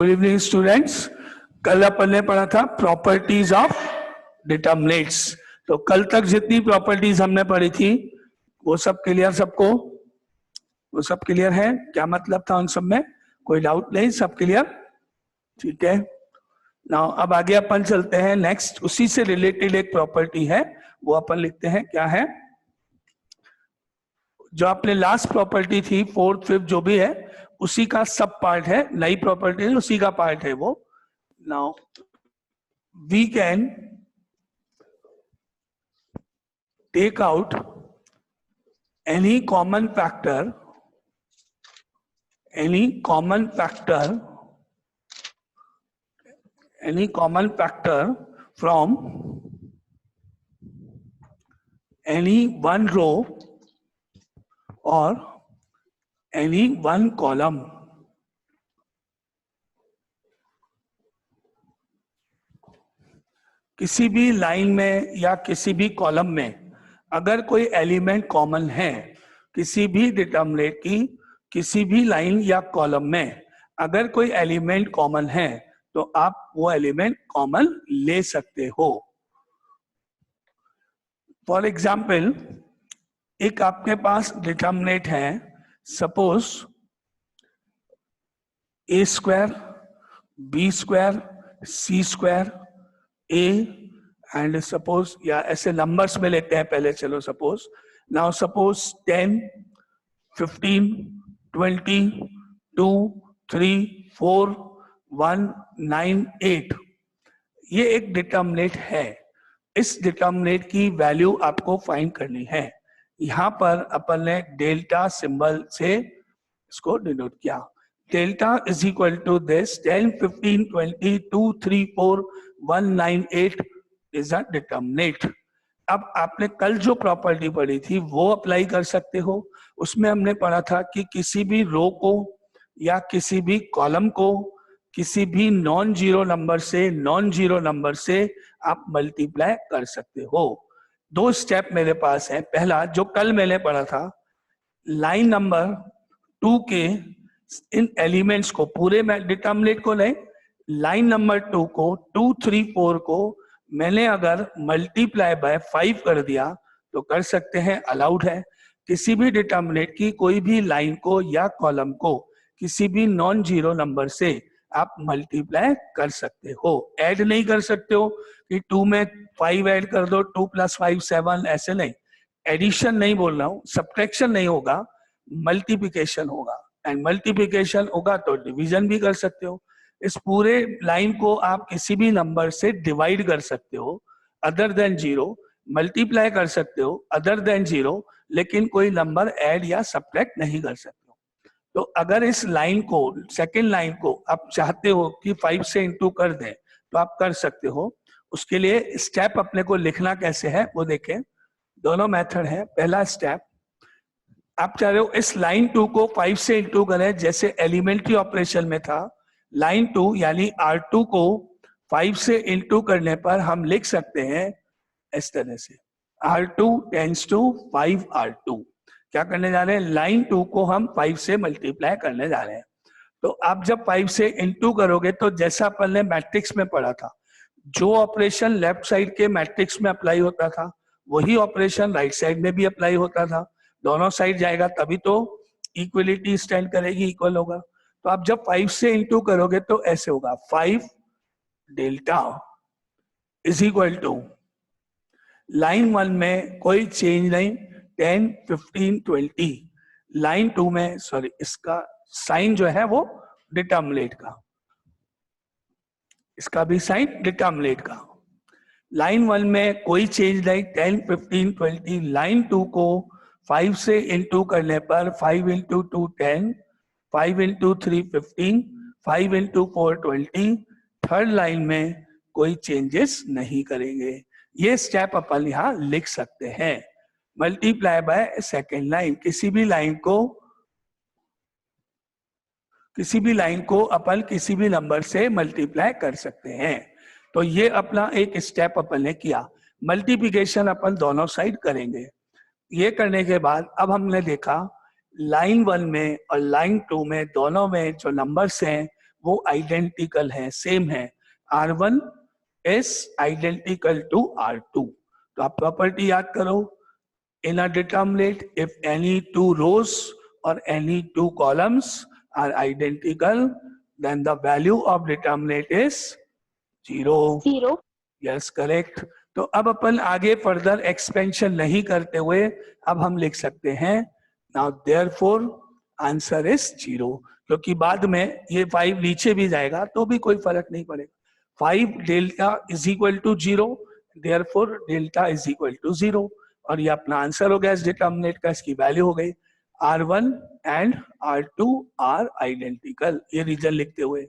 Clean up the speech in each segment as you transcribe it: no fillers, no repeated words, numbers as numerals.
Good evening students. कल अपन ने पढ़ा था प्रॉपर्टीज ऑफ डिटर्मिनेंट्स। तो कल तक जितनी प्रॉपर्टीज हमने पढ़ी थी वो सब क्लियर, सबको वो सब क्लियर है? क्या मतलब था उन सब में? कोई डाउट नहीं, सब क्लियर? ठीक है। नाउ अब आगे अपन चलते हैं नेक्स्ट। उसी से रिलेटेड एक प्रॉपर्टी है, वो अपन लिखते हैं। क्या है? जो आपने लास्ट प्रॉपर्टी थी, फोर्थ फिफ्थ जो भी है, उसी का सब पार्ट है। नई प्रॉपर्टी है, उसी का पार्ट है वो। Now we can take out any common factor from any one row or any one column. किसी भी लाइन में या किसी भी कॉलम में अगर कोई एलिमेंट कॉमन है, किसी भी डिटर्मिनेंट की किसी भी लाइन या कॉलम में अगर कोई एलिमेंट कॉमन है तो आप वो एलिमेंट कॉमन ले सकते हो। फॉर एग्जाम्पल, एक आपके पास डिटर्मिनेंट है, suppose a square, b square, c square, a and suppose, या ऐसे नंबर्स में लेते हैं पहले। चलो सपोज, नाउ सपोज 10, 15, 20, 2, 3, 4, 1, 9, 8। ये एक डिटर्मिनेंट है। इस डिटर्मिनेंट की वैल्यू आपको फाइंड करनी है। यहां पर अपन ने डेल्टा सिंबल से इसको डिनोट किया। Delta is equal to this 10, 15, 20, 2, 3, 4, 1, 9, 8 is a determinant. अब आपने कल जो प्रॉपर्टी पढ़ी थी वो अप्लाई कर सकते हो। उसमें हमने पढ़ा था कि किसी भी रो को या किसी भी कॉलम को किसी भी नॉन जीरो नंबर से आप मल्टीप्लाई कर सकते हो। दो स्टेप मेरे पास है। पहला जो कल मैंने पढ़ा था, लाइन नंबर 2 के इन एलिमेंट्स को, पूरे डिटर्मिनेंट को नहीं, लाइन नंबर 2 को, 2, 3, 4 को मैंने अगर मल्टीप्लाई बाय 5 कर दिया तो कर सकते हैं, अलाउड है। किसी भी डिटर्मिनेंट की कोई भी लाइन को या कॉलम को किसी भी नॉन जीरो नंबर से आप मल्टीप्लाई कर सकते हो। ऐड नहीं कर सकते हो कि 2 में 5 ऐड कर दो, 2 + 5 7, ऐसे नहीं। एडिशन नहीं बोल रहा हूं, सब्ट्रैक्शन नहीं होगा, मल्टीप्लिकेशन होगा। एंड मल्टीप्लिकेशन होगा तो डिवीजन भी कर सकते हो। इस पूरे लाइन को आप किसी भी नंबर से डिवाइड कर सकते हो अदर देन जीरो, मल्टीप्लाई कर सकते हो अदर देन जीरो, लेकिन कोई नंबर ऐड या सब्ट्रैक्ट नहीं कर सकते हो। तो अगर इस लाइन को, सेकेंड लाइन को आप चाहते हो कि 5 से इंटू कर दें तो आप कर सकते हो। उसके लिए स्टेप अपने को लिखना कैसे है वो देखें। दोनों मेथड है। पहला स्टेप, आप चाह रहे हो इस लाइन 2 को 5 से इंटू करें, जैसे एलिमेंट्री ऑपरेशन में था। लाइन 2 यानी R2 को 5 से इंटू करने पर हम लिख सकते हैं इस तरह से, R2 टेंड्स टू 5R2। क्या करने जा रहे हैं? लाइन 2 को हम 5 से मल्टीप्लाई करने जा रहे हैं। तो आप जब 5 से इंटू करोगे तो जैसा अपन ने मैट्रिक्स में पढ़ा था, जो ऑपरेशन लेफ्ट साइड के मैट्रिक्स में अप्लाई होता था वही ऑपरेशन राइट साइड में भी अप्लाई होता था। दोनों साइड जाएगा तभी तो इक्वलिटी स्टैंड करेगी, इक्वल होगा। तो आप जब 5 से इंटू करोगे तो ऐसे होगा, 5 delta is equal to, line 1 में कोई चेंज नहीं, 10, 15, 20। लाइन 2 में, सॉरी, इसका साइन जो है वो डिटर्मिनेंट का, इसका भी साइन डिटर्मिनेंट का। लाइन 1 में कोई चेंज नहीं, 10, 15, 20। लाइन 2 को 5 से इंटू करने पर 5 into 2 10, 5 into 3 15, 5 into 4 20। Third line में कोई चेंजेस नहीं करेंगे। ये स्टेप अपन यहां लिख सकते हैं। मल्टीप्लाई बाय सेकेंड लाइन, किसी भी लाइन को अपन किसी भी नंबर से मल्टीप्लाई कर सकते हैं। तो ये अपना एक स्टेप अपन ने किया। मल्टीप्लिकेशन अपन दोनों साइड करेंगे। ये करने के बाद अब हमने देखा लाइन 1 में और लाइन 2 में दोनों में जो नंबर्स हैं वो आइडेंटिकल है, सेम है। R1 is identical to R2। तो आप प्रॉपर्टी याद करो, in a determinate if any two rows or any two columns are identical then the value of determinate is 0। Zero. Yes correct. तो अब अपन आगे फर्दर एक्सपेंशन नहीं करते हुए अब हम लिख सकते हैं नाउ देयरफॉर आंसर इज 0, क्योंकि बाद में ये 5 नीचे भी जाएगा तो भी कोई फर्क नहीं पड़ेगा। 5 delta is equal to 0, therefore delta is equal to 0, और ये अपना आंसर हो गया इस डिटर्मिनेंट का, इसकी वैल्यू हो गई R1 and R2 are identical. ये रीजन लिखते हुए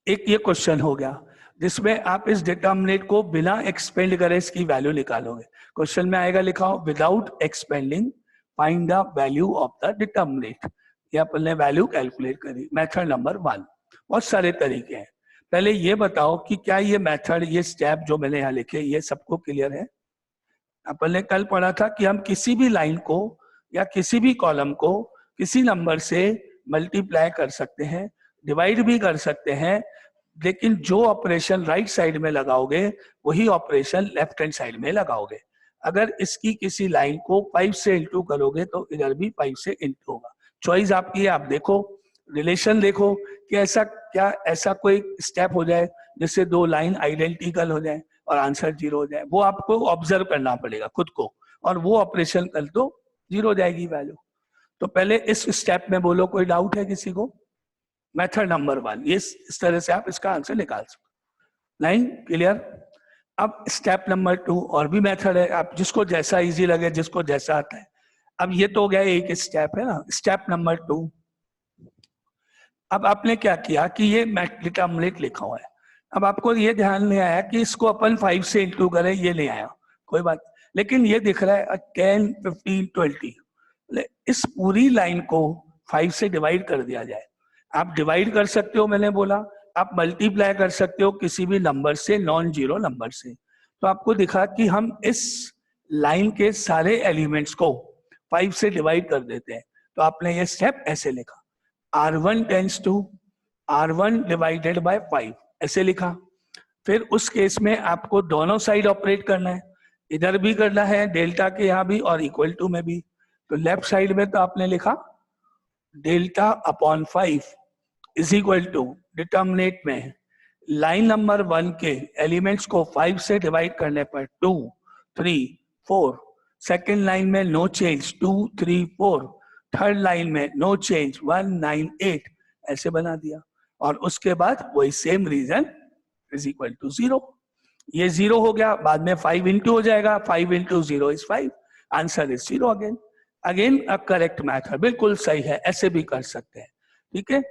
एक ये क्वेश्चन हो गया जिसमें आप इस डिटर्मिनेंट को बिना एक्सपेंड करे इसकी वैल्यू निकालोगे। क्वेश्चन में आएगा लिखा हो without expanding find the value of the determinant. ये अपन ने वैल्यू कैलकुलेट करी, मेथड नंबर 1। बहुत सारे तरीके हैं, पहले ये बताओ कि क्या ये मेथड, ये स्टेप जो मैंने यहाँ लिखे, ये सबको क्लियर है? अपन ने कल पढ़ा था कि हम किसी भी लाइन को या किसी भी कॉलम को किसी नंबर से मल्टीप्लाई कर सकते हैं, डिवाइड भी कर सकते हैं, लेकिन जो ऑपरेशन राइट साइड में लगाओगे वही ऑपरेशन लेफ्ट हैंड साइड में लगाओगे। अगर इसकी किसी लाइन को 5 से इंटू करोगे तो इधर भी 5 से इंटू होगा। चॉइस आपकी है, आप देखो रिलेशन देखो कि ऐसा क्या ऐसा कोई स्टेप हो जाए जिससे दो लाइन आइडेंटिकल हो जाए और आंसर 0 हो जाए, वो आपको ऑब्जर्व करना पड़ेगा खुद को, और वो ऑपरेशन कर दो 0 हो जाएगी वैल्यू। तो पहले इस स्टेप में बोलो, कोई डाउट है किसी को? मेथड नंबर 1, इस तरह से आप इसका आंसर निकाल सकते। नहीं क्लियर? अब स्टेप नंबर 2 और भी मेथड है, आप जिसको जैसा इजी लगे, जिसको जैसा आता है। अब ये तो हो गया एक स्टेप है ना, स्टेप नंबर 2। अब आपने क्या किया कि ये डिटर्मिनेंट लिखा हुआ है, अब आपको ये ध्यान नहीं आया कि इसको अपन 5 से इंटू करें, ये नहीं आया, कोई बात, लेकिन ये दिख रहा है 10, 15, 20, इस पूरी लाइन को 5 से डिवाइड कर दिया जाए। आप डिवाइड कर सकते हो, मैंने बोला आप मल्टीप्लाई कर सकते हो किसी भी नंबर से, नॉन जीरो नंबर से। तो आपको दिखा कि हम इस लाइन के सारे एलिमेंट्स को 5 से डिवाइड कर देते हैं। तो आपने ये स्टेप ऐसे लिखा, R1 tends to R1 divided by 5, ऐसे लिखा। फिर उस केस में आपको दोनों साइड ऑपरेट करना है, इधर भी करना है डेल्टा के यहाँ भी और इक्वल टू में भी। तो लेफ्ट साइड में तो आपने लिखा delta upon 5 is equal to determinant में लाइन नंबर 1 के एलिमेंट्स को 5 से डिवाइड करने पर 2, 3, 4, सेकेंड लाइन में नो चेंज 2, 3, 4, थर्ड लाइन में नो चेंज 1, 9, 8, ऐसे बना दिया। और उसके बाद वही same reason is equal to 0। ये 0 हो गया, बाद में 5 इंटू हो जाएगा, 5 into 0 is 5, answer is 0 again. Again a correct method, बिल्कुल सही है, ऐसे भी कर सकते हैं, ठीक है।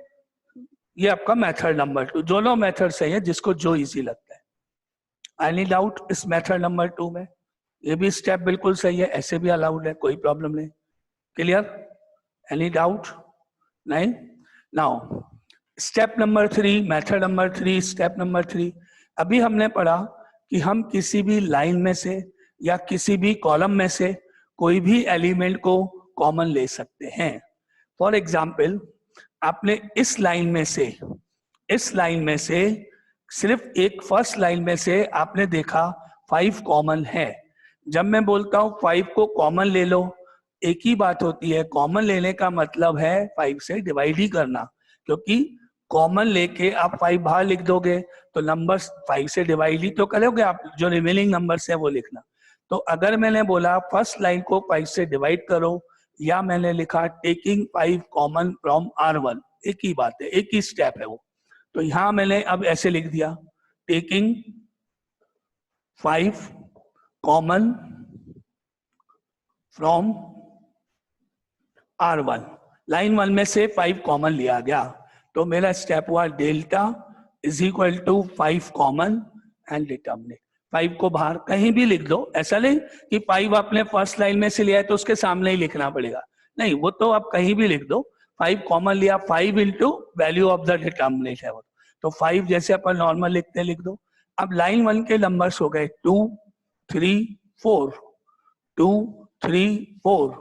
ये आपका मेथड नंबर 2, दोनों मेथड सही है, जिसको जो इजी लगता है। एनी डाउट इस मेथड नंबर 2 में? ये भी स्टेप बिल्कुल सही है, ऐसे भी अलाउड है, कोई प्रॉब्लम नहीं। क्लियर? Any doubt? नहीं? Now step number 3, method number 3, step number 3। अभी हमने पढ़ा कि हम किसी भी लाइन में से या किसी भी कॉलम में से कोई भी एलिमेंट को कॉमन ले सकते हैं। फॉर एग्जाम्पल, आपने इस लाइन में से सिर्फ एक फर्स्ट लाइन में से आपने देखा 5 कॉमन है। जब मैं बोलता हूं 5 को कॉमन ले लो, एक ही बात होती है, कॉमन लेने का मतलब है 5 से डिवाइड ही करना, क्योंकि कॉमन लेके आप 5 बाहर लिख दोगे तो नंबर 5 से डिवाइड ही तो करोगे आप, जो रिमेनिंग नंबर्स है वो लिखना। तो अगर मैंने बोला फर्स्ट लाइन को 5 से डिवाइड करो, या मैंने लिखा टेकिंग 5 कॉमन फ्रॉम R1, एक ही बात है, एक ही स्टेप है वो। तो यहां मैंने अब ऐसे लिख दिया, taking 5 common from R1, line 1 में से 5 कॉमन लिया गया, तो मेरा स्टेप हुआ delta is equal to 5 common and determinant. 5 को बाहर कहीं भी लिख दो, ऐसा नहीं कि 5 आपने फर्स्ट लाइन में से लिया है तो उसके सामने ही लिखना पड़ेगा, नहीं, वो तो आप कहीं भी लिख दो। 5 कॉमन लिया, 5 into value of the determinant है वो, तो 5 जैसे अपन नॉर्मल लिखते हैं लिख दो। अब लाइन 1 के नंबर्स हो गए 2, 3, 4, 2, 3, 4,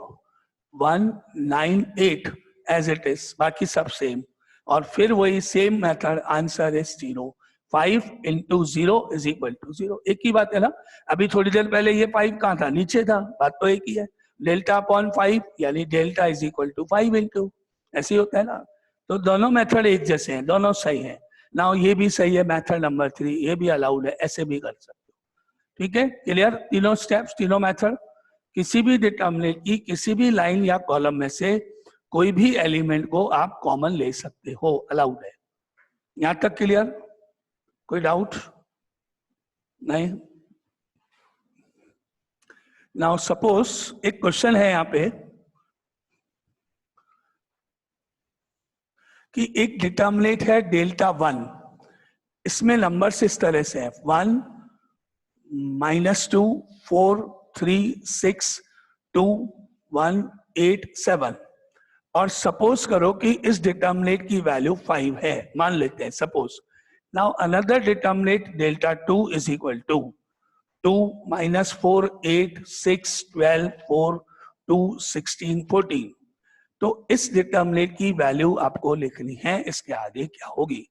1, 9, 8 एज इट इज, बाकी सब सेम। और फिर वही same method, answer is 0। 5 into 0 is equal to 0। एक ही बात है ना, अभी थोड़ी देर पहले ये 5 कहाँ था, नीचे था, बात तो एक ही है। डेल्टा अपॉन 5 यानी delta is equal to 5 into, ऐसे ही होता है ना। तो दोनों मेथड एक जैसे हैं, दोनों सही हैं। नाउ ये भी सही है, मेथड नंबर 3 ये भी अलाउड है, ऐसे भी कर सकते हो। ठीक है, क्लियर, तीनों स्टेप्स, तीनों मेथड। किसी भी डिटर्मिनेंट की किसी भी लाइन या कॉलम में से कोई भी एलिमेंट को आप कॉमन ले सकते हो, अलाउड है। यहां तक क्लियर, कोई डाउट नहीं? नाउ सपोज एक क्वेश्चन है यहां पे कि एक डिटर्मिनेंट है डेल्टा 1, इसमें नंबर्स इस तरह से है 1 -2 4 3 6 2 1 8 7। और सपोज करो कि इस डिटर्मिनेंट की वैल्यू 5 है, मान लेते हैं suppose. Now another determinant delta 2 is equal to 2 -4 8 6 12 4 2 16 14। तो इस डिटर्मिनेंट की वैल्यू आपको लिखनी है, इसके आगे क्या होगी?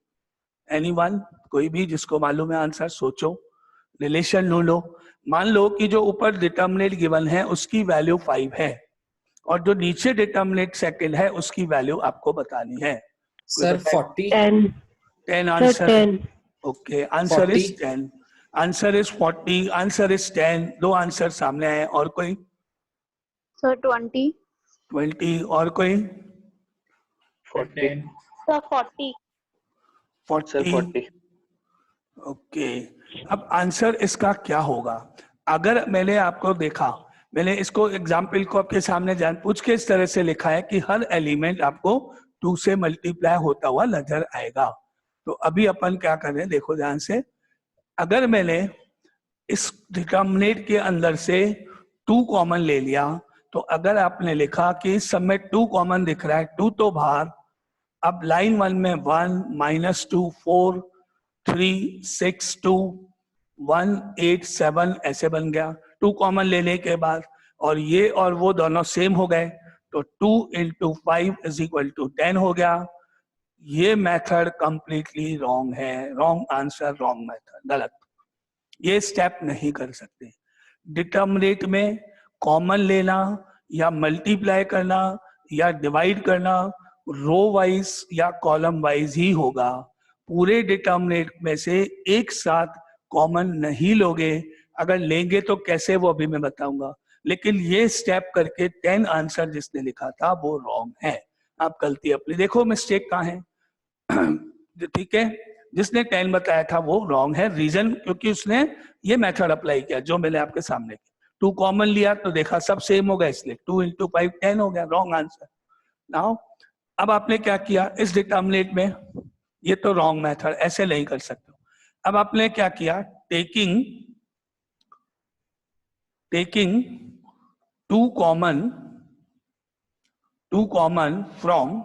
एनीवन, कोई भी जिसको मालूम है आंसर, सोचो, रिलेशन ढूंढो। मान लो कि जो ऊपर डिटर्मिनेंट गिवन है उसकी वैल्यू 5 है और जो नीचे डिटर्मिनेंट सेकंड है उसकी वैल्यू आपको बतानी है। Sir 40 10 answer. Okay, answer is 40 10, answer is 40, answer is 10। दो आंसर सामने आए, और कोई? सर 20 20, और कोई? 10 सर 40 40। ओके, अब आंसर इसका क्या होगा? अगर मैंने आपको देखा, मैंने इसको एग्जाम्पल को आपके सामने जानबूझ के इस तरह से लिखा है कि हर एलिमेंट आपको 2 से मल्टीप्लाई होता हुआ नजर आएगा। तो अभी अपन क्या कर रहे हैं, देखो ध्यान से। अगर मैंने इस डिटर्मिनेंट के अंदर से 2 कॉमन ले लिया, तो अगर आपने लिखा कि इस सब में 2 कॉमन दिख रहा है, 2 तो बाहर, अब लाइन 1 में 1 -2 4 3 6 2 1 8 7 ऐसे बन गया 2 कॉमन लेने के बाद, और ये और वो दोनों सेम हो गए, तो 2 into 5 इज इक्वल टू 10 हो गया। ये मेथड कंप्लीटली रॉन्ग है, रॉन्ग आंसर, रॉन्ग मेथड, गलत। ये स्टेप नहीं कर सकते। डिटर्मिनेंट में कॉमन लेना या मल्टीप्लाई करना या डिवाइड करना रो वाइज या कॉलम वाइज ही होगा। पूरे डिटर्मिनेंट में से एक साथ कॉमन नहीं लोगे, अगर लेंगे तो कैसे वो अभी मैं बताऊंगा। लेकिन ये स्टेप करके 10 आंसर जिसने लिखा था वो रॉन्ग है। आप गलती अपनी देखो, मिस्टेक कहाँ है। ठीक है, जिसने 10 बताया था वो रॉन्ग है। रीजन क्योंकि उसने ये मेथड अप्लाई किया जो मैंने आपके सामने किया। 2 कॉमन लिया तो देखा सब सेम हो गया, इसलिए 2 into 5 10 हो गया, रॉन्ग आंसर। नाउ अब आपने क्या किया इस डिटर्मिनेंट में, ये तो रॉन्ग मेथड, ऐसे नहीं कर सकते। अब आपने क्या किया, taking 2 common from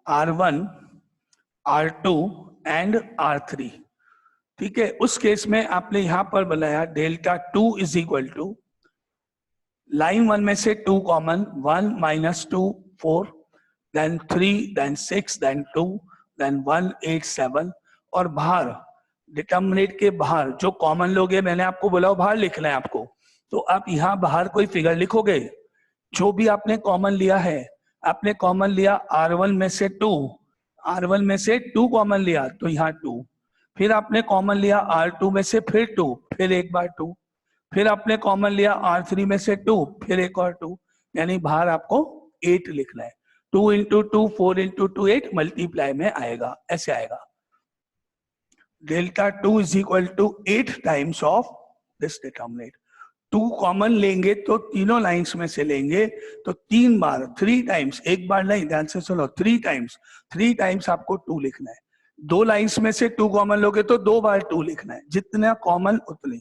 R1 R2 and R3। ठीक है, उस केस में आपने यहां पर बनाया delta 2 is equal to line 1 में से 2 common, 1 -2 4 then 3 then 6 then 2 then 1 8 7, और बाहर डिटर्मिनेंट के बाहर जो कॉमन लोगे, मैंने आपको बोला बाहर लिखना है आपको, तो आप यहाँ बाहर कोई फिगर लिखोगे जो भी आपने कॉमन लिया है। आपने कॉमन लिया R1 में से 2, R1 में से 2 कॉमन लिया तो यहाँ 2, फिर आपने कॉमन लिया R2 में से फिर 2, फिर एक बार 2, फिर आपने कॉमन लिया R3 में से 2, फिर एक और 2, यानी बाहर आपको 8 लिखना है। 2 into 2 4 into 2 8 मल्टीप्लाई में आएगा, ऐसे आएगा। Delta 2 is equal to 8 times of this determinant. 2 common लेंगे तो तीनों लाइंस में से लेंगे तो 3 बार, 3 टाइम्स, एक बार नहीं, ध्यान से सुनो, 3 टाइम्स आपको 2 लिखना है। 2 लाइंस में से 2 कॉमन लोगे तो 2 बार 2 लिखना है, जितना कॉमन उतने।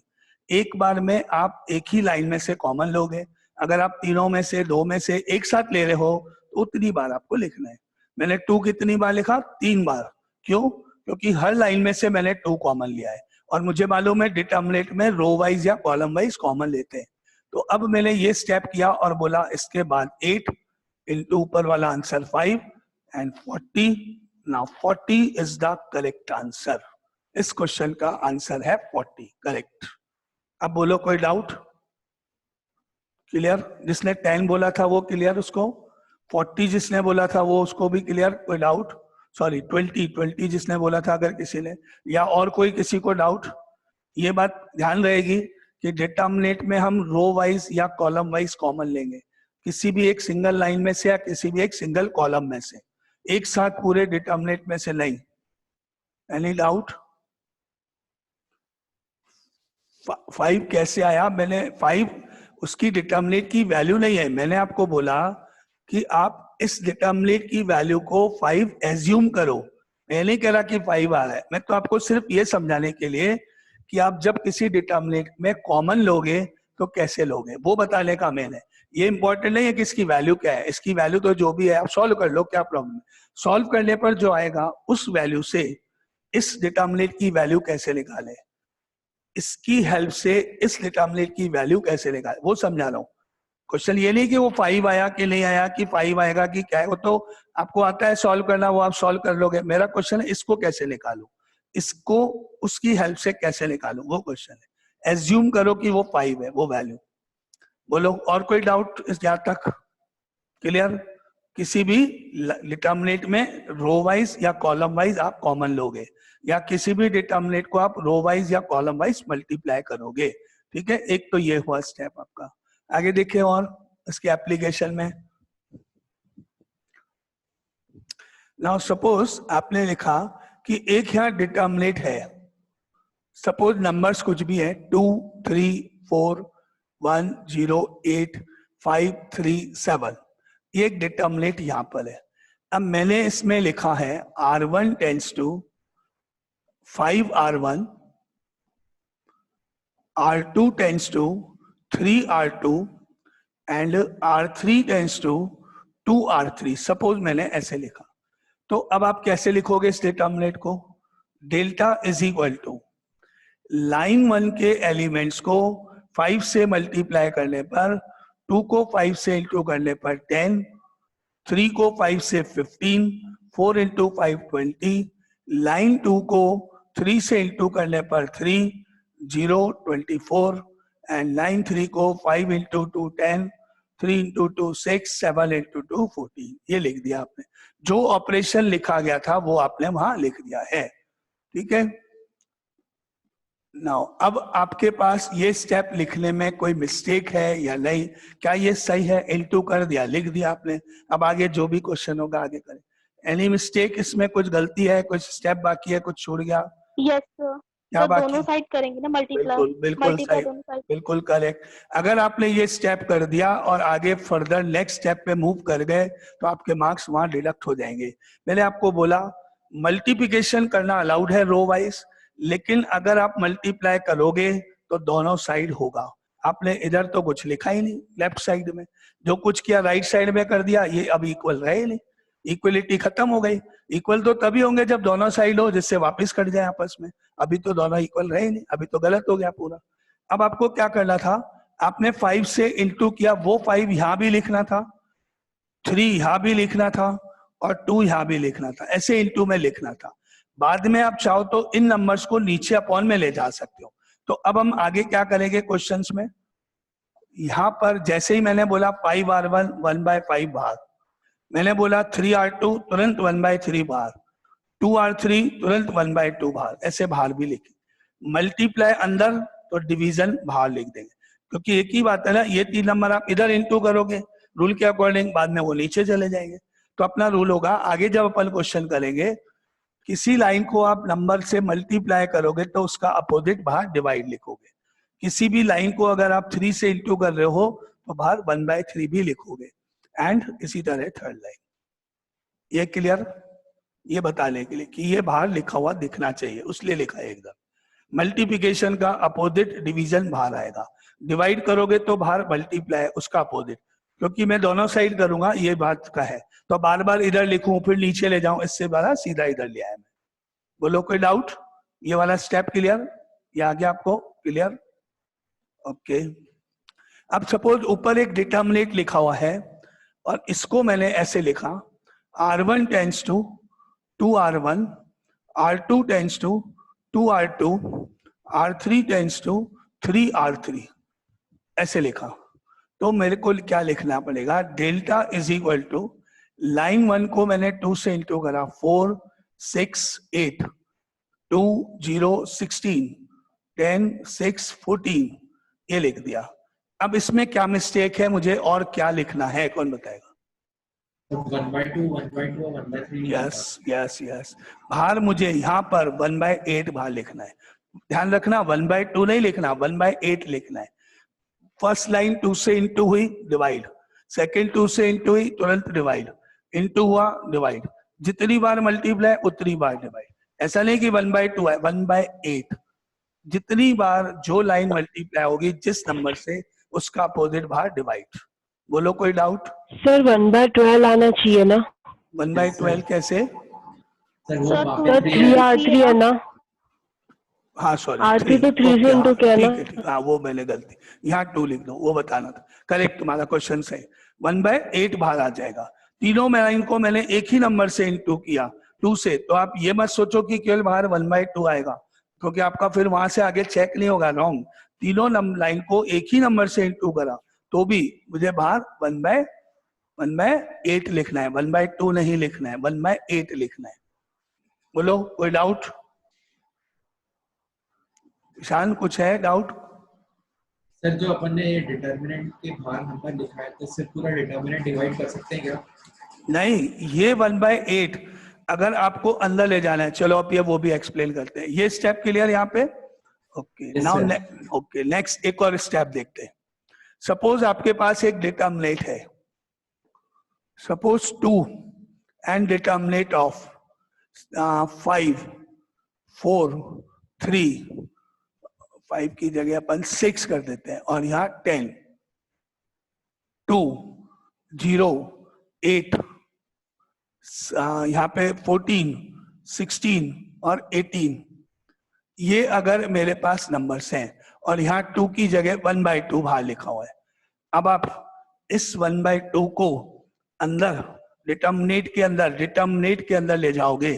एक बार में आप एक ही लाइन में से कॉमन लोगे, अगर आप तीनों में से 2 में से एक साथ ले रहे हो तो उतनी बार आपको लिखना है। मैंने 2 कितनी बार लिखा, 3 बार। क्यों? क्योंकि हर लाइन में से मैंने 2 कॉमन लिया है और मुझे मालूम है डिटर्मिनेंट में रो वाइज या कॉलम वाइज कॉमन लेते हैं। तो अब मैंने ये स्टेप किया और बोला इसके बाद 8 इंटू ऊपर वाला answer 5 and 40. Now 40 is the correct answer. इस क्वेश्चन का आंसर है 40, करेक्ट. अब बोलो कोई डाउट? क्लियर? जिसने 10 बोला था वो क्लियर, उसको 40 जिसने बोला था वो उसको भी क्लियर, कोई डाउट? सॉरी 20 जिसने बोला था अगर किसी ने, या और कोई किसी को डाउट? ये बात ध्यान रहेगी कि डिटर्मिनेंट में हम रो वाइज या कॉलम वाइज कॉमन लेंगे, किसी भी एक सिंगल लाइन में से या किसी भी एक सिंगल कॉलम में से, एक साथ पूरे डिटर्मिनेंट में से नहीं. Any doubt? 5 कैसे आया? मैंने 5 उसकी डिटर्मिनेंट की वैल्यू नहीं है. मैंने आपको बोला कि आप इस डिटर्मिनेंट की वैल्यू को 5 एज्यूम करो. मैं नहीं कह रहा कि 5 आ रहा है, मैं तो आपको सिर्फ ये समझाने के लिए कि आप जब किसी डिटर्मिनेंट में कॉमन लोगे तो कैसे लोगे, वो बताने का मैंने. ये इंपॉर्टेंट नहीं है कि इसकी वैल्यू क्या है, इसकी वैल्यू तो जो भी है आप सॉल्व कर लो, क्या प्रॉब्लम है. सॉल्व करने पर जो आएगा उस वैल्यू से इस डिटर्मिनेंट की वैल्यू कैसे निकाले, इसकी हेल्प से इस डिटर्मिनेंट की वैल्यू कैसे निकाले, वो समझा रहा हूँ. क्वेश्चन ये नहीं कि वो 5 आया कि नहीं आया, कि 5 आएगा कि क्या है, वो तो आपको आता है सॉल्व करना, वो आप सॉल्व कर लोगे. मेरा क्वेश्चन है इसको कैसे निकालूं, इसको उसकी हेल्प से कैसे निकालूं, वो क्वेश्चन है. एज्यूम करो कि वो 5 है वो वैल्यू. बोलो और कोई डाउट इस यहाँ तक? क्लियर? किसी भी डिटर्मिनेंट में रो वाइज या कॉलम वाइज आप कॉमन लोगे, या किसी भी डिटर्मिनेंट को आप रो वाइज या कॉलम वाइज मल्टीप्लाई करोगे. ठीक है, एक तो ये हुआ स्टेप आपका. आगे देखिए और इसके एप्लीकेशन में. नाउ सपोज आपने लिखा कि एक यहाँ डिटर्मिनेंट है, सपोज नंबर्स कुछ भी है 2, 3, 4, 1, 0, 8, 5, 3, 7. ये एक डिटर्मिनेंट यहाँ पर है. अब मैंने इसमें लिखा है R1 tends to 5R1, R2 tends to 3R2 and R3 tends to 2R3. Suppose मैंने ऐसे लिखा, तो अब आप कैसे लिखोगे इस डिटर्मिनेंट को? Delta is equal to line 1 के एलिमेंट्स को 5 से मल्टीप्लाई करने पर, 2 को 5 से इंटू करने पर 10, 3 को 5 से 15, 4 इंटू 5 20, लाइन 2 को 3 से इंटू करने पर 3, 0 24, एंड लाइन 3 को 5 इंटू 2 10, 3 इंटू 2 6, 7 इंटू 2 14. ये लिख दिया आपने, जो ऑपरेशन लिखा गया था वो आपने वहां लिख दिया है. ठीक है. नाउ अब आपके पास ये स्टेप लिखने में कोई मिस्टेक है या नहीं, क्या ये सही है? इनटू कर दिया, लिख दिया आपने. अब आगे जो भी क्वेश्चन होगा आगे करें. Any mistake? इसमें कुछ गलती है, कुछ स्टेप बाकी है, कुछ छूट गया? Yes sir. क्या तो बाकी? दोनों साइड करेंगे ना मल्टीप्लाई. बिल्कुल बिल्कुल मल्टीप्लाई सही, दोनों साइड. बिल्कुल करेक्ट. अगर आपने ये स्टेप कर दिया और आगे फर्दर नेक्स्ट स्टेप पे मूव कर गए तो आपके मार्क्स वहां डिडक्ट हो जाएंगे. मैंने आपको बोला मल्टीप्लिकेशन करना अलाउड है रो वाइज, लेकिन अगर आप मल्टीप्लाई करोगे तो दोनों साइड होगा. आपने इधर तो कुछ लिखा ही नहीं, लेफ्ट साइड में जो कुछ किया राइट साइड में कर दिया, ये अब इक्वल रहे नहीं, इक्वलिटी खत्म हो गई. इक्वल तो तभी होंगे जब दोनों साइड हो, जिससे वापस कट जाए आपस में. अभी तो दोनों इक्वल रहे नहीं, अभी तो गलत हो गया पूरा. अब आपको क्या करना था, आपने 5 से इंटू किया, वो 5 यहां भी लिखना था, 3 यहां भी लिखना था और 2 यहां भी लिखना था, ऐसे इंटू में लिखना था. बाद में आप चाहो तो इन नंबर्स को नीचे अपॉन में ले जा सकते हो. तो अब हम आगे क्या करेंगे क्वेश्चंस में, यहां पर जैसे ही मैंने बोला 5R1 1/5 बार, मैंने बोला 3R2 तुरंत 1/3 बार, 2R3 तुरंत 1/2 बार, ऐसे बाहर भी लिखे. मल्टीप्लाई अंदर तो डिवीजन बाहर लिख देंगे, क्योंकि एक ही बात है ना, ये 3 नंबर आप इधर इंटू करोगे रूल के अकॉर्डिंग, बाद में वो नीचे चले जाएंगे. तो अपना रूल होगा, आगे जब अपन क्वेश्चन करेंगे किसी लाइन को आप नंबर से मल्टीप्लाई करोगे तो उसका अपोजिट बाहर डिवाइड लिखोगे. किसी भी लाइन को अगर आप 3 से इंटू कर रहे हो तो बाहर 1/3 भी लिखोगे. एंड इसी तरह थर्ड लाइन. ये क्लियर? ये बताने के लिए कि ये बाहर लिखा हुआ दिखना चाहिए, उसलिए लिखा है एकदम. मल्टीप्लिकेशन का अपोजिट डिवीजन बाहर आएगा, डिवाइड करोगे तो बाहर मल्टीप्लाई उसका अपोजिट, क्योंकि मैं दोनों साइड करूंगा ये बात का है, तो बार बार इधर लिखूं फिर नीचे ले जाऊं, इससे बड़ा सीधा इधर ले आया मैं. बोलो कोई डाउट? ये वाला स्टेप क्लियर? ये आ गया आपको क्लियर? ओके. अब सपोज ऊपर एक डिटर्मिनेंट लिखा हुआ है और इसको मैंने ऐसे लिखा R1 tends to 2R1, R2 tends to 2R2, R3 tends to 3R3, ऐसे लिखा। तो मेरे को क्या लिखना पड़ेगा, delta is equal to, line 1 को मैंने 2 से इंटू करा, 4 6 8, 2 0 16, 10 6 14, ये लिख दिया। अब इसमें क्या मिस्टेक है, मुझे और क्या लिखना है, कौन बताएगा? 1/2, 1/2 और 1/3। यस यस यस, भार मुझे यहाँ पर 1/8 भार लिखना है। ध्यान रखना 1/2 नहीं लिखना, 1/8 लिखना है। फर्स्ट लाइन 2 से इंटू हुई, डिवाइड, सेकेंड 2 से इंटू हुई, तुरंत डिवाइड, इंटू हुआ, डिवाइड, जितनी बार मल्टीप्लाई उतनी बार डिवाइड। ऐसा नहीं कि 1/2 है, 1/8, जितनी बार जो लाइन मल्टीप्लाई होगी जिस नंबर से, उसका अपोजिट भार डिवाइड। बोलो कोई डाउट? सर 1/12 आना चाहिए ना? 1/12 कैसे? सर वो सर, बाकी सर 3R3 है ना? हाँ सॉरी, R3 तो 3 से इंटू किया ना? हाँ वो मैंने गलती, यहाँ 2 लिख दो, वो बताना था। करेक्ट, तुम्हारा क्वेश्चन सही। 1/8 भाग आ जाएगा। तीनों लाइन को मैंने एक ही नंबर से इंटू किया 2 से, तो आप ये मत सोचो कि केवल भार 1/2 आएगा, क्योंकि आपका फिर वहां से आगे चेक नहीं होगा, रॉन्ग। तीनों लाइन को एक ही नंबर से इंटू करा तो भी मुझे भार 1/8 लिखना है, 1/2 नहीं लिखना है, 1/8 लिखना है। बोलो कोई डाउट? ईशान कुछ है डाउट? सर जो अपन ने डिटर्मिनेंट के बाहर नंबर लिखा है, तो सिर्फ पूरा डिटर्मिनेंट डिवाइड कर सकते हैं क्या? नहीं, ये 1/8 अगर आपको अंदर ले जाना है, चलो अब ये वो भी एक्सप्लेन करते हैं। ये स्टेप क्लियर यहाँ पे? Okay, Yes, now sir. Okay, next एक और स्टेप देखते हैं। सपोज आपके पास एक डिटर्मिनेंट है, सपोज 2 एंड डिटर्मिनेंट ऑफ 5 4 3, 5 की जगह अपन 6 कर देते हैं, और यहाँ 10 2 0 8, यहाँ पे 14 16 और 18, ये अगर मेरे पास नंबर्स हैं, और यहाँ 2 की जगह 1/2 बाहर लिखा हुआ है। अब आप इस 1/2 को अंदर डिटर्मिनेंट के अंदर ले जाओगे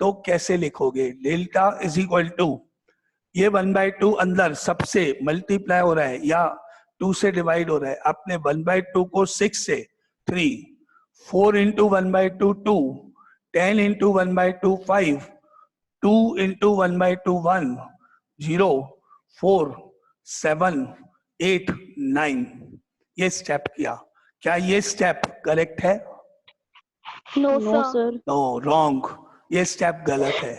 तो कैसे लिखोगे? डेल्टा इज इक्वल टू, ये 1/2 अंदर सबसे मल्टीप्लाई हो रहा है या 2 से डिवाइड हो रहा है। आपने 1/2 को 6 से 3, 4 इंटू 1/2 2, 10 इंटू 1/2 5, 2 इंटू 1/2 1, 0 4 7 8 9, ये स्टेप किया। क्या ये स्टेप करेक्ट है? No no sir. Sir. No, wrong, ये स्टेप गलत है।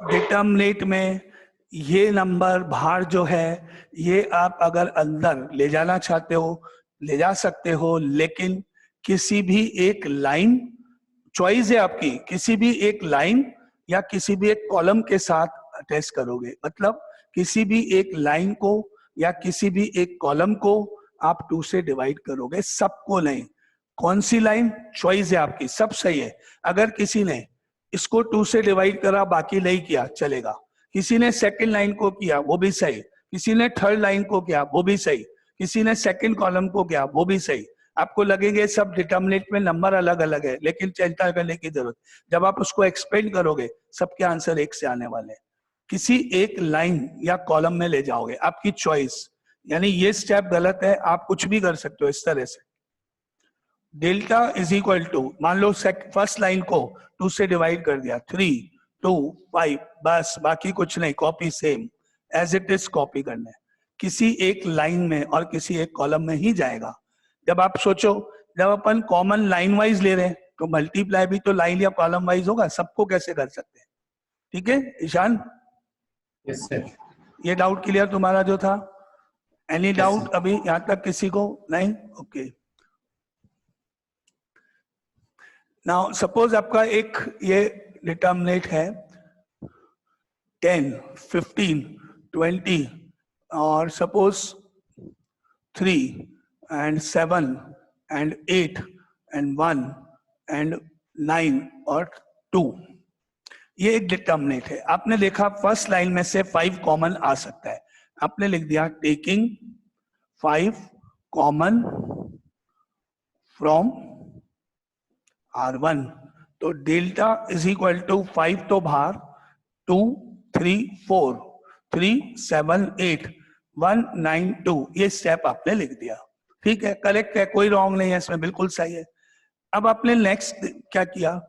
डिटर्मिनेंट में ये नंबर भार जो है, ये आप अगर अंदर ले जाना चाहते हो ले जा सकते हो, लेकिन किसी भी एक लाइन, चॉइस है आपकी, किसी भी एक लाइन या किसी भी एक कॉलम के साथ अटैच करोगे। मतलब किसी भी एक लाइन को या किसी भी एक कॉलम को आप 2 से डिवाइड करोगे, सबको नहीं। कौन सी लाइन, चॉइस है आपकी, सब सही है। अगर किसी ने इसको 2 से डिवाइड करा बाकी नहीं किया चलेगा, किसी ने सेकंड लाइन को किया वो भी सही, किसी ने थर्ड लाइन को किया वो भी सही, किसी ने सेकंड कॉलम को किया वो भी सही। आपको लगेंगे सब डिटर्मिनेंट में नंबर अलग अलग है, लेकिन चिंता करने की जरूरत, जब आप उसको एक्सपेंड करोगे सबके आंसर एक से आने वाले हैं। किसी एक लाइन या कॉलम में ले जाओगे, आपकी चॉइस। यानी ये स्टेप गलत है, आप कुछ भी कर सकते हो इस तरह से। डेल्टा इज इक्वल टू, मान लो फर्स्ट लाइन को 2 से डिवाइड कर दिया, 3 2 5, बस बाकी कुछ नहीं, copy same as it is copy करना है। किसी एक लाइन में और किसी एक कॉलम में ही जाएगा। जब आप सोचो, जब अपन कॉमन लाइन वाइज ले रहे हैं तो मल्टीप्लाई भी तो लाइन या कॉलम वाइज होगा, सबको कैसे कर सकते हैं? ठीक है ईशान, यस सर। ये डाउट क्लियर तुम्हारा जो था? Any Yes, doubt sir. अभी यहां तक किसी को नहीं? ओके, नाउ सपोज आपका एक ये डिटर्मिनेंट है 10 15 20, और suppose 3 and 7 and 8 and 1 and 9 और 2, ये एक डिटर्मिनेंट है। आपने देखा फर्स्ट लाइन में से 5 कॉमन आ सकता है, आपने लिख दिया टेकिंग 5 कॉमन फ्रॉम R1, तो डेल्टा इज इक्वल टू 5 तो बाहर, 2 3 4 3 7 8 1 9 2, ये स्टेप आपने लिख दिया, ठीक है, करेक्ट है, कोई रॉन्ग नहीं है इसमें, बिल्कुल सही है। अब आपने नेक्स्ट क्या किया,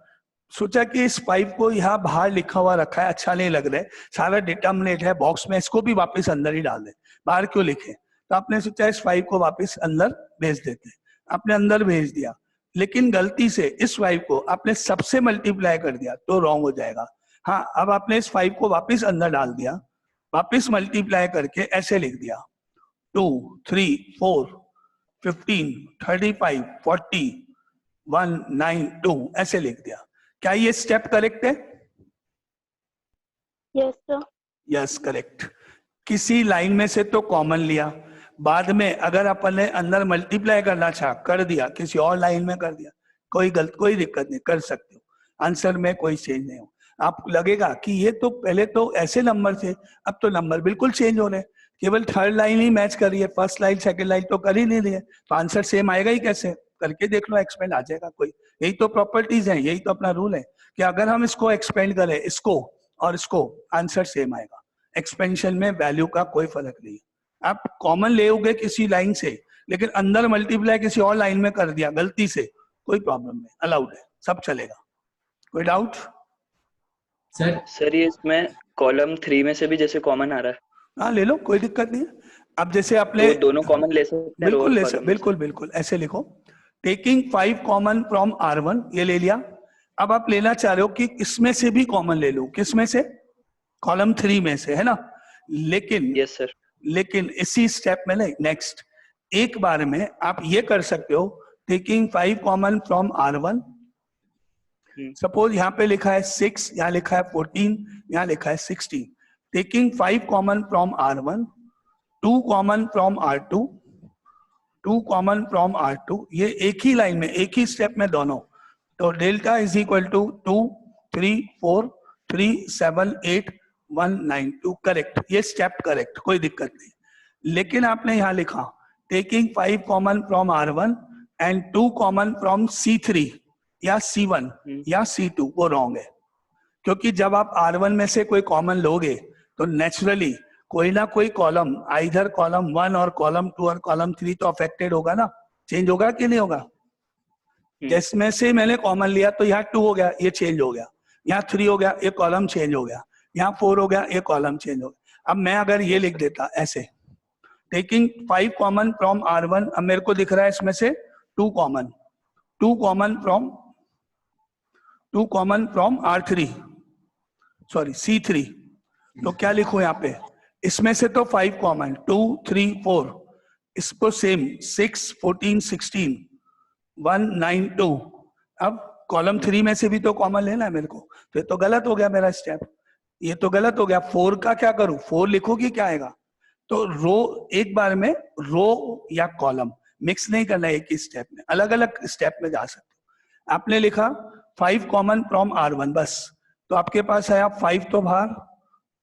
सोचा कि इस 5 को यहाँ बाहर लिखा हुआ रखा है, अच्छा नहीं लग रहा है, सारा डिटर्मिनेंट है बॉक्स में, इसको भी वापस अंदर ही डाल दे, बाहर क्यों लिखे, तो आपने सोचा इस 5 को वापस अंदर भेज देते, आपने अंदर भेज दिया, लेकिन गलती से इस 5 को आपने सबसे मल्टीप्लाई कर दिया तो रॉन्ग हो जाएगा। हाँ, अब आपने इस 5 को वापस अंदर डाल दिया, वापस मल्टीप्लाई करके ऐसे लिख दिया 2 3 4 15 35 40 1 9 2, ऐसे लिख दिया। क्या ये स्टेप करेक्ट है? Yes, sir. Yes, correct. किसी लाइन में से तो कॉमन लिया, बाद में अगर अपन ने अंदर मल्टीप्लाई करना चाहा कर दिया, किसी और लाइन में कर दिया, कोई दिक्कत नहीं, कर सकते हो, आंसर में कोई चेंज नहीं हो। आप लगेगा कि ये तो पहले तो ऐसे नंबर थे, अब तो नंबर बिल्कुल चेंज हो रहे हैं, केवल थर्ड लाइन ही मैच कर रही है, फर्स्ट लाइन सेकंड लाइन तो कर ही नहीं रही है, तो आंसर सेम आएगा ही कैसे? करके देख लो, एक्सपेंड आ जाएगा कोई, यही तो प्रॉपर्टीज है, यही तो अपना रूल है कि अगर हम इसको एक्सपेंड करें, इसको और इसको, आंसर सेम आएगा, एक्सपेंशन में वैल्यू का कोई फर्क नहीं है। आप कॉमन ले होगे किसी लाइन से, लेकिन अंदर मल्टीप्लाई किसी और लाइन में कर दिया गलती से, कोई प्रॉब्लम नहीं, अलाउड है, सब चलेगा। कोई डाउट? सर ये इसमें कॉलम 3 में से भी जैसे कॉमन आ रहा है, हाँ ले लो, कोई दिक्कत नहीं है। अब जैसे आपने तो दोनों कॉमन ले सकते हैं, row बिल्कुल और ले column सकते, में से। बिल्कुल बिल्कुल ऐसे लिखो, टेकिंग 5 कॉमन फ्रॉम R1, ये ले लिया। अब आप लेना चाह रहे हो कि इसमें से भी कॉमन ले लो, किसमें से? कॉलम 3 में से, है ना? लेकिन यस सर, लेकिन इसी स्टेप में नहीं, नेक्स्ट एक बार में आप ये कर सकते हो, taking 5 common from R1, suppose यहाँ पे लिखा है 6, यहाँ लिखा है 14, यहाँ लिखा है 16, taking 5 common from R1, 2 common from R2, 2 common from R2, ये एक ही लाइन में, एक ही स्टेप में दोनों, तो delta is equal to 2 3 4 3 7 8 1 9 2, correct, ये स्टेप करेक्ट, कोई दिक्कत नहीं। लेकिन आपने यहाँ लिखा taking 5 common from R1 and 2 common from C3 या C1 या C2, वो रॉन्ग है, क्योंकि जब आप R1 में से कोई कॉमन लोगे तो नेचुरली कोई ना कोई कॉलम, आइदर कॉलम 1 और कॉलम 2 और कॉलम 3 तो अफेक्टेड होगा ना, चेंज होगा कि नहीं होगा? जिसमें से मैंने कॉमन लिया तो यहाँ 2 हो गया, ये चेंज हो गया, यहाँ 3 हो गया, ये कॉलम चेंज हो गया, यहाँ 4 हो गया, ये कॉलम चेंज हो गया। अब मैं अगर ये लिख देता ऐसे, टेकिंग 5 कॉमन फ्रॉम R1, अब मेरे को दिख रहा है इसमें से 2 common from R3, sorry C3, तो क्या लिखूं यहाँ पे? इसमें से तो 5 कॉमन, 2 3 4, इसको सेम 6 14 16 1 9 2, अब कॉलम 3 में से भी तो कॉमन लेना है मेरे को, तो ये तो गलत हो गया मेरा स्टेप, ये तो गलत हो गया। 4 का क्या करूं? 4 लिखोगी क्या आएगा? तो रो एक बार में रो या कॉलम मिक्स नहीं करना है, एक ही स्टेप में, अलग अलग स्टेप में जा सकते हो। आपने लिखा 5 कॉमन फ्रॉम R1, बस, तो आपके पास आया 5 तो बाहर,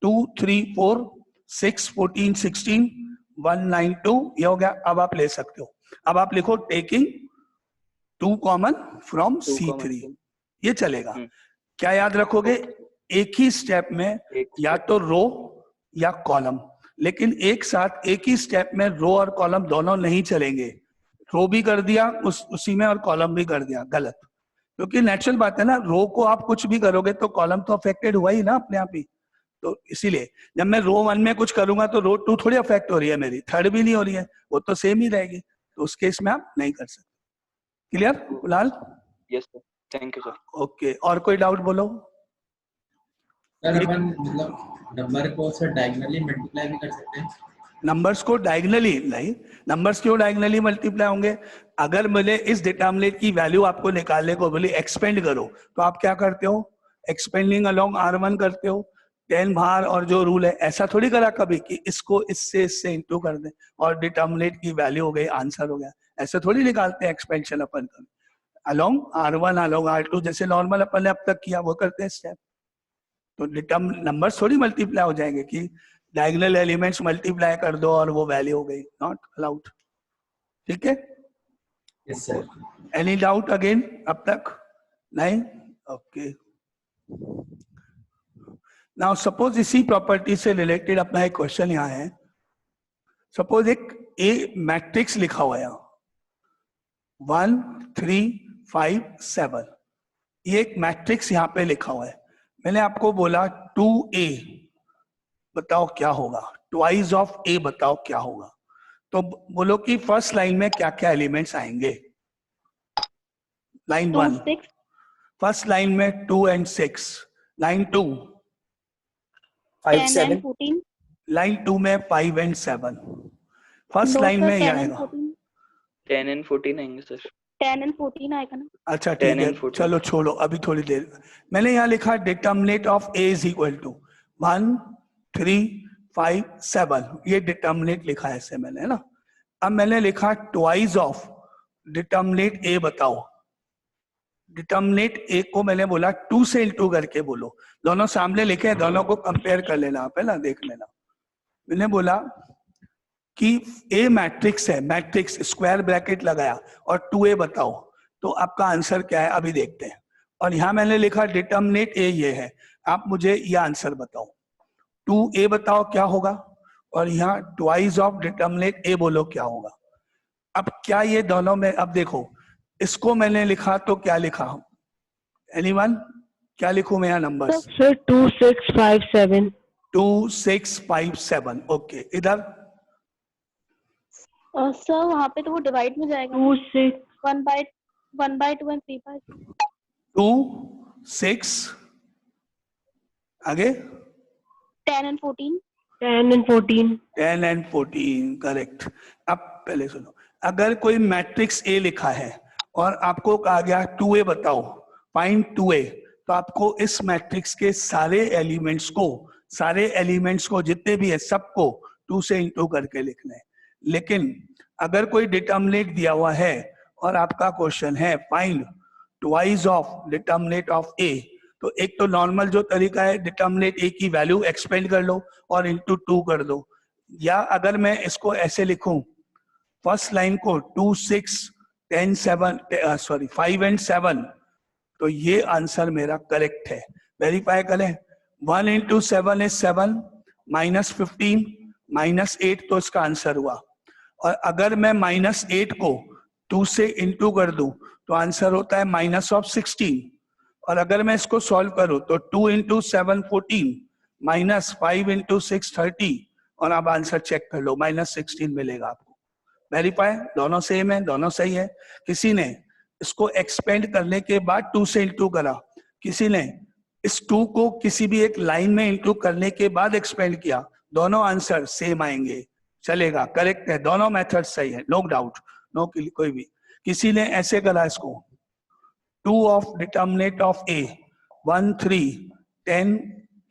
2 3 4 6 14 16 1 9 2, ये हो गया। अब आप ले सकते हो, अब आप लिखो टेकिंग 2 कॉमन फ्रॉम C3, ये चलेगा। क्या याद रखोगे? एक ही स्टेप में या तो रो या कॉलम, लेकिन एक साथ एक ही स्टेप में रो और कॉलम दोनों नहीं चलेंगे। रो भी कर दिया उसी में और कॉलम भी कर दिया, गलत, क्योंकि नेचुरल बात है ना, रो को आप कुछ भी करोगे तो कॉलम तो अफेक्टेड हुआ ही ना अपने आप ही, तो इसीलिए जब मैं रो 1 में कुछ करूंगा तो रो 2 थोड़ी अफेक्ट हो रही है मेरी, 3rd भी नहीं हो रही है, वो तो सेम ही रहेगी, तो उस केस में आप नहीं कर सकते। क्लियर फिलहाल? Yes sir, thank you sir. Okay, और कोई डाउट बोलो? सर अपन मतलब नंबर को सर डायगोनली मल्टीप्लाई भी कर सकते हैं? नंबर्स को डायगनली नहीं, नंबर्स क्यों डायगनली मल्टीप्लाई होंगे? अगर मुझे इस डिटर्मिनेंट की वैल्यू आपको निकालने को बोले एक्सपेंड करो, तो आप क्या करते हो? एक्सपेंडिंग अलोंग R1 करते हो, 10 बाहर, और जो रूल है ऐसा थोड़ी करा कभी कि इसको इससे इंटू कर दे और डिटर्मिनेंट की वैल्यू हो गई, आंसर हो गया, ऐसे थोड़ी निकालते हैं एक्सपेंशन अपन कर अलोंग R1 अलोंग R2, जैसे नॉर्मल अपन ने अब तक किया वो करते हैं स्टेप। तो नंबर्स थोड़ी मल्टीप्लाई हो जाएंगे कि डायगोनल एलिमेंट्स मल्टीप्लाई कर दो और वो वैल्यू हो गई, नॉट अलाउड। ठीक है? Yes sir. Any doubt again अब तक? नहीं, ओके। नाउ सपोज इसी प्रॉपर्टी से रिलेटेड अपना एक क्वेश्चन यहाँ है। सपोज एक ए मैट्रिक्स लिखा हुआ है 1 3 5 7, ये एक मैट्रिक्स यहाँ पे लिखा हुआ है। मैंने आपको बोला 2a बताओ क्या होगा, ट्वाइस ऑफ a बताओ क्या होगा। तो बोलो कि फर्स्ट लाइन में क्या क्या एलिमेंट्स आएंगे। लाइन 2 1, 6 फर्स्ट लाइन में 2 and 6, लाइन 2, 5 10 7 and 14 लाइन 2 में 5 and 7, first no line sir में ये 10 and आएगा। 14 10 and 14 आएंगे सर। 10 and 14 आएगा ना। अच्छा 10 ठीक है, and 14। चलो छोड़ो अभी थोड़ी देर। मैंने यहाँ लिखा determinant of a is equal to 1 3 5 7, ये डिटर्मिनेट लिखा है ऐसे मैंने, है ना। अब मैंने लिखा ट्वाइस ऑफ डिटर्मिनेट a बताओ। डिटर्मिनेट a को मैंने बोला 2 से इंटू करके बोलो, दोनों सामने लिखे हैं, दोनों को कंपेयर कर लेना आप, है ना, देख लेना। मैंने बोला कि ए मैट्रिक्स है, मैट्रिक्स स्क्वायर ब्रैकेट लगाया और 2a बताओ, तो आपका आंसर क्या है अभी देखते हैं। और यहां मैंने लिखा डिटर्मिनेट ए ये है, आप मुझे ये आंसर बताओ। 2a बताओ क्या होगा, और यहाँ ट्वाइस ऑफ डिटर्मिनेट ए बोलो क्या होगा। अब क्या ये दोनों में, अब देखो इसको मैंने लिखा तो क्या लिखा, एनीवन क्या लिखूं मैं यहाँ नंबर्स? Sir 2 6 5 7 2 6 5 7, okay. इधर सर वहाँ पे तो वो डिवाइड में जाएगा 2 6 1 by 2 and 3 by 2 6 आगे 10 and 14 10 and 14 10 and 14, करेक्ट। अब पहले सुनो, अगर कोई मैट्रिक्स ए लिखा है और आपको कहा गया 2a बताओ, फाइंड 2a, तो आपको इस मैट्रिक्स के सारे एलिमेंट्स को जितने भी है सबको 2 से इंटू करके लिखना है। लेकिन अगर कोई डिटर्मिनेट दिया हुआ है और आपका क्वेश्चन है find twice of determinant of A, तो एक तो नॉर्मल जो तरीका है डिटर्मिनेट ए की वैल्यू एक्सपेंड कर लो और इंटू 2 कर दो, या अगर मैं इसको ऐसे लिखूं, फर्स्ट लाइन को 2 6 10 7 सॉरी 5 and 7, तो ये आंसर मेरा करेक्ट है। वेरीफाई करें, 1 into 7 is 7 minus 15 minus 8, तो इसका आंसर हुआ। और अगर मैं -8 को 2 से इंटू कर दूं तो आंसर होता है -16। और अगर मैं इसको सॉल्व करूं तो 2 into 7 14 minus 5 into 6 30, और आप आंसर चेक कर लो, -16 मिलेगा आपको। वेरीफाई, दोनों सेम है, दोनों सही है। किसी ने इसको एक्सपेंड करने के बाद 2 से इंटू करा, किसी ने इस 2 को किसी भी एक लाइन में इंटू करने के बाद एक्सपेंड किया, दोनों आंसर सेम आएंगे, चलेगा, करेक्ट है, दोनों मेथड सही है, नो डाउट, नो कोई भी। किसी ने ऐसे करा इसको 2 ऑफ डिटर्मिनेट ऑफ ए 1 3 10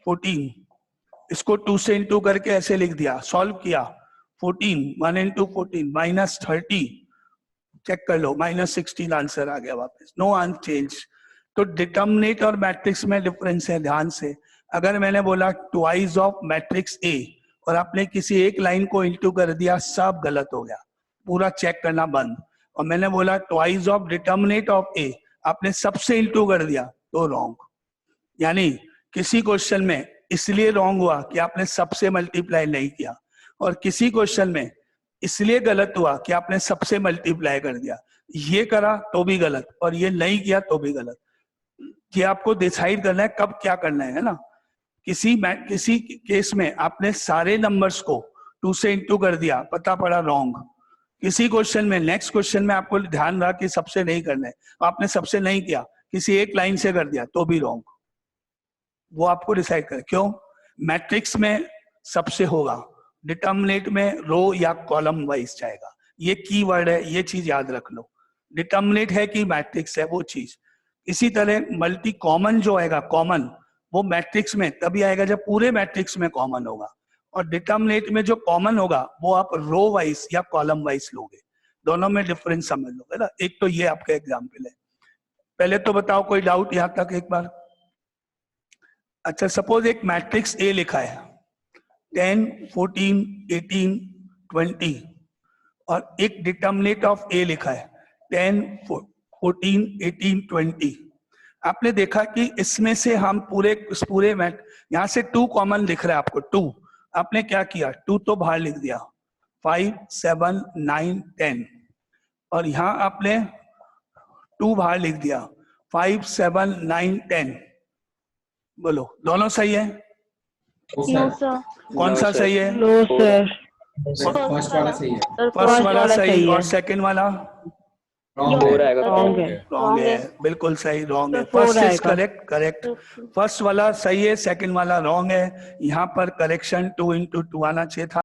14, इसको 2 से इंटू करके ऐसे लिख दिया, सॉल्व किया, 14 1 into 14 -30, चेक कर लो, -16 आंसर आ गया वापस, नो आंसर चेंज। तो डिटर्मिनेट और मैट्रिक्स में डिफरेंस है, ध्यान से। अगर मैंने बोला ट्वाइस ऑफ मैट्रिक्स ए और आपने किसी एक लाइन को इंटू कर दिया, सब गलत हो गया, पूरा चेक करना बंद। और मैंने बोला ट्वाइस ऑफ डिटर्मिनेट ऑफ ए, आपने सबसे इंटू कर दिया तो रॉन्ग। यानी किसी क्वेश्चन में इसलिए रॉन्ग हुआ कि आपने सबसे मल्टीप्लाई नहीं किया, और किसी क्वेश्चन में इसलिए गलत हुआ कि आपने सबसे मल्टीप्लाई कर दिया। ये करा तो भी गलत और ये नहीं किया तो भी गलत। ये आपको डिसाइड करना है कब क्या करना है ना। किसी केस में आपने सारे नंबर्स को 2 से इंटू कर दिया, पता पड़ा रॉन्ग। किसी क्वेश्चन में, नेक्स्ट क्वेश्चन में आपको ध्यान रहा कि सबसे नहीं करना है, आपने सबसे नहीं किया, किसी एक लाइन से कर दिया तो भी रॉन्ग। वो आपको डिसाइड करें। क्यों? मैट्रिक्स में सबसे होगा, डिटर्मिनेट में रो या कॉलम वाइज जाएगा। ये कीवर्ड है, ये चीज याद रख लो, डिटर्मिनेट है कि मैट्रिक्स है वो चीज। इसी तरह मल्टी कॉमन जो आएगा, कॉमन, वो मैट्रिक्स में तभी आएगा जब पूरे मैट्रिक्स में कॉमन होगा, और डिटर्मिनेट में जो कॉमन होगा वो आप रो वाइज या कॉलम वाइज लोगे। दोनों में डिफरेंस समझ लो, है ना। एक तो ये आपका एग्जाम्पल है। पहले तो बताओ कोई डाउट यहां तक एक बार? अच्छा, सपोज एक मैट्रिक्स ए लिखा है 10 14 18 20, और एक डिटर्मिनेट ऑफ ए लिखा है 10 14 18 20। आपने देखा कि इसमें से हम इस पूरे में यहां से 2 कॉमन दिख रहा है आपको 2, आपने क्या किया 2 तो बाहर लिख दिया 5 7 9 10 और यहां आपने 2 बाहर लिख दिया 5 7 9 10। बोलो दोनों सही है? No sir. कौन No, सा sir. सही है? No, sir. फर्स्ट वाला सही है। Sir, फर्स्ट वाला सही सही और है। सेकंड वाला रॉन्ग फोर है। आएगा। Wrong है। रॉन्ग है। है। बिल्कुल सही रॉन्ग है। Sir, four फर्स्ट इज आएगा। Correct correct. फर्स्ट वाला सही है, सेकंड वाला रॉन्ग है। यहाँ पर करेक्शन 2 into 2 आना चाहिए था।